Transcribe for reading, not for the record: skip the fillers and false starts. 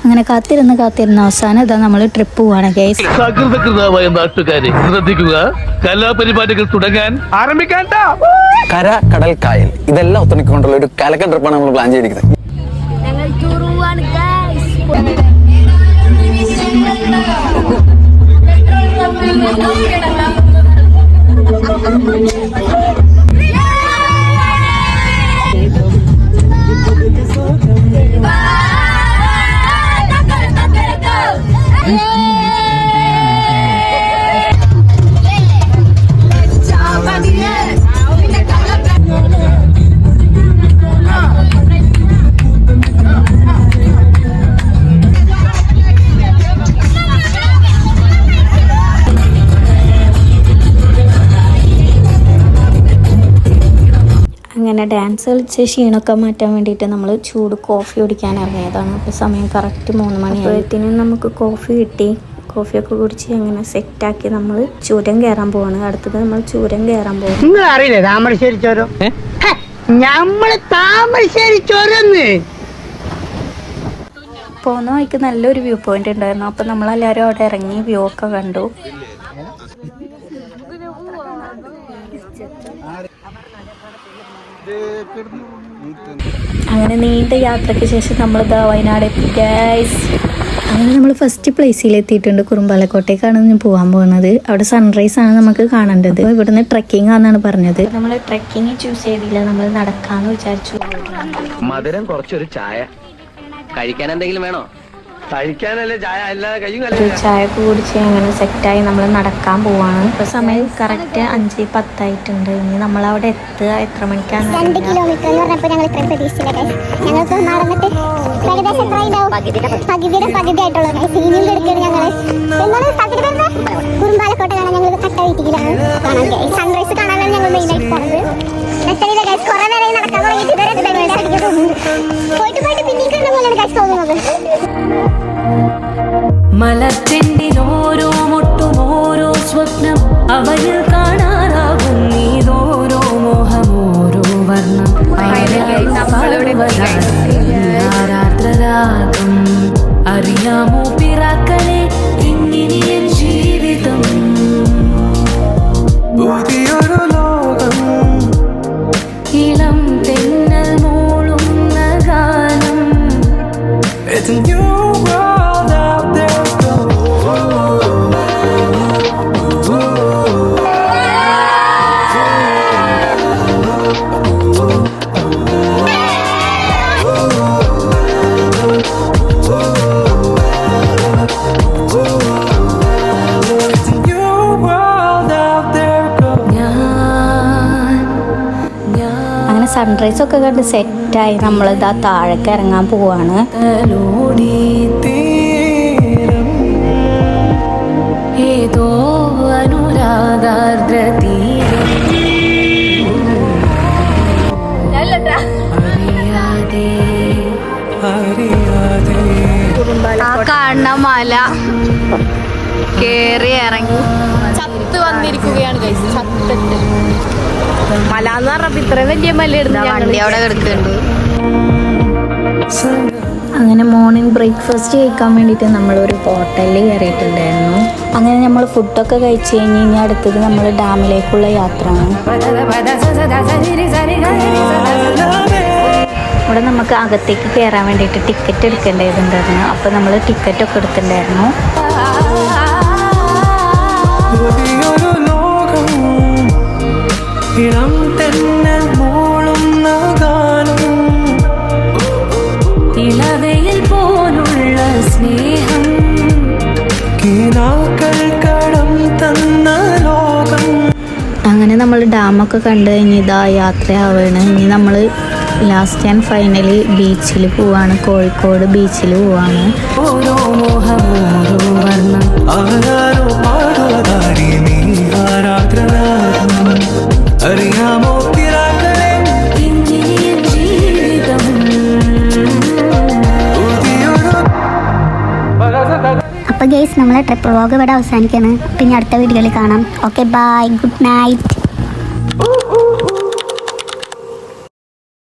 അങ്ങനെ കാത്തിരുന്ന് അവസാനം ഇതാ നമ്മൾ ട്രിപ്പ് പോവാണ് ഗൈസ്. സകൃതകൃതമായ നാട്ടുകാരെ ശ്രദ്ധിക്കുക, കലാപരിപാടികൾ തുടങ്ങാൻ ആരംഭിക്കാൻ. കര, കടൽ, കായൽ ഇതെല്ലാം ഒത്തുണിക്കൊണ്ടുള്ള ഒരു കലക്കൻ ട്രിപ്പാണ് നമ്മൾ പ്ലാൻ ചെയ്തിരിക്കുന്നത്. അങ്ങനെ ഡാൻസ് കളിച്ച് ക്ഷീണമൊക്കെ മാറ്റാൻ വേണ്ടിയിട്ട് നമ്മൾ ചൂട് കോഫി കുടിക്കാൻ ഇറങ്ങിയതാണ്. അപ്പോൾ സമയം കറക്റ്റ് 3 മണിയായപ്പോഴത്തേനും നമുക്ക് കോഫി കിട്ടി. കോഫിയൊക്കെ കുടിച്ച് അങ്ങനെ സെറ്റാക്കി നമ്മൾ ചുരം കയറാൻ പോവാണ്. അടുത്തത് നമ്മൾ ചുരം കയറാൻ പോകും. നിങ്ങൾ അറിയില്ലേ താമരശ്ശേരി ചുരം? നമ്മള് താമരശ്ശേരി ചുരന്ന് പോകുന്ന വഴിക്ക് നല്ലൊരു വ്യൂ പോയിന്റ് ഉണ്ടായിരുന്നു. അപ്പോൾ നമ്മളെല്ലാവരും അവിടെ ഇറങ്ങി വ്യൂ ഒക്കെ കണ്ടു. അങ്ങനെ നീണ്ട യാത്രയ്ക്ക് ശേഷം നമ്മൾ വയനാട് എത്തി ഗൈസ്. അങ്ങനെ നമ്മൾ ഫസ്റ്റ് പ്ലേസിൽ എത്തിയിട്ടുണ്ട്. കുറുമ്പാലക്കോട്ടേക്കാണ് ഞാൻ പോകാൻ പോകുന്നത്. അവിടെ സൺറൈസ് ആണ് നമുക്ക് കാണേണ്ടത്. ഇവിടുന്ന് ട്രെക്കിംഗ് ആണെന്നാണ് പറഞ്ഞത്. നമ്മൾ ട്രെക്കിംഗ് ചൂസ് ചെയ്തില്ല, നമ്മൾ നടക്കാന്ന് വിചാരിച്ചു. മധുരം കുറച്ചൊരു ചായ കഴിക്കാൻ എന്തെങ്കിലും വേണോ? കഴിക്കാനല്ലേ ചായ, അല്ലാതെ കയ്യും ചായ കുടിച്ച് അങ്ങനെ സെറ്റായി നമ്മൾ നടക്കാൻ പോവാണ്. ഇപ്പൊ സമയം കറക്റ്റ് 5:10 ആയിട്ടുണ്ട്. ഇനി നമ്മൾ അവിടെ എത്തുക എത്ര മണിക്കാണ്? 2 കിലോമീറ്റർ എന്ന് പറഞ്ഞപ്പോൾ ഞങ്ങൾ ഇത്രയും പ്രതീക്ഷിച്ചില്ല. ഞങ്ങൾക്ക് നടന്നിട്ട് ഏകദേശം എത്ര ഉണ്ടാവും? പകുതി ആയിട്ടുള്ളൂ. സീനിയും എടുക്കുകയാണ് ഞങ്ങൾ. കുറുമ്പാലക്കോട്ട കാണാൻ ഞങ്ങൾ കട്ട വീട്ടിലാണ് കാണാൻ. സൺറൈസ് കാണാനാണ് ഞങ്ങൾ മെയിനായിട്ട് പോകുന്നത്. കുറെ നേരം നടക്കാൻ തുടങ്ങിയിട്ട് പോയിട്ട് പിന്നീട് കണ്ട പോലെയാണ് ഗൈസ് തോന്നുന്നത്. മലച്ചെണ്ടിലോരോ മുട്ടും ഓരോ സ്വപ്നം അവയിൽ കാണാനാകും നീതോരോ മോഹം ഓരോ വർണ്ണം രാത്രാരാഗം അറിയാമോ പിറാക്കളെ ഇങ്ങിനിയൻ ജീവിതം പുതിയൊരു ലോകം ഇളം തെന്നൽ മൂളുന്ന ഗാനം. It's a new world out there. അങ്ങനെ സൺറൈസ് ഒക്കെ കണ്ട് സെറ്റായി നമ്മളിതാ താഴേക്ക് ഇറങ്ങാൻ പോവാണ്. ഏതോ അനുരാഗാർദ്ര ആ കാണുന്ന മല കേറി ഇറങ്ങി ചത്ത് വന്നിരിക്കുകയാണ് ഗൈസ്. ചത്തിട്ട് മല എന്ന് പറഞ്ഞപ്പോ ഇത്രയും വലിയ മല ഇടുന്ന വണ്ടി അവിടെ കിടക്കുന്നുണ്ട്. അങ്ങനെ മോർണിംഗ് ബ്രേക്ക്ഫാസ്റ്റ് കഴിക്കാൻ വേണ്ടിയിട്ട് നമ്മളൊരു ഹോട്ടലിൽ കയറിയിട്ടുണ്ടായിരുന്നു. അങ്ങനെ നമ്മൾ ഫുഡൊക്കെ കഴിച്ച് കഴിഞ്ഞ് അടുത്തത് നമ്മൾ ഡാമിലേക്കുള്ള യാത്രയാണ്. ഇവിടെ നമുക്ക് അകത്തേക്ക് കയറാൻ വേണ്ടിയിട്ട് ടിക്കറ്റ് എടുക്കേണ്ടതുണ്ടായിരുന്നു. അപ്പോൾ നമ്മൾ ടിക്കറ്റൊക്കെ എടുത്തിട്ടുണ്ടായിരുന്നു. ഇളം തെന്നൽ മൂളുന്ന ഗാനം ഇളവയിൽ പോലുള്ള സ്നേഹം കിനാക്കൾ കടം തന്ന ലോകം. അങ്ങനെ നമ്മൾ ഡാമൊക്കെ കണ്ടു കഴിഞ്ഞ് ഇതാ യാത്രയാവുകയാണ്. ഇനി നമ്മൾ ലാസ്റ്റ് ആൻഡ് ഫൈനലി ബീച്ചിൽ പോവാണ്. കോഴിക്കോട് ബീച്ചിൽ പോവാണ്. ഓരോ മോഹം ഓരോ വർണ്ണം ആരാരോ പാടുവതാരി നീ ആരാധനാഥം അറിയാമോ പിറാക്കളെ ഇന്നിയൻ ജീവിതം. അപ്പോൾ ഗൈസ് നമ്മളെ ട്രിപ്പ് വ്ളോഗ് ഇവിടെ അവസാനിക്കുകയാണ്. പിന്നെ അടുത്ത വീഡിയോയിൽ കാണാം. Okay bye, good night.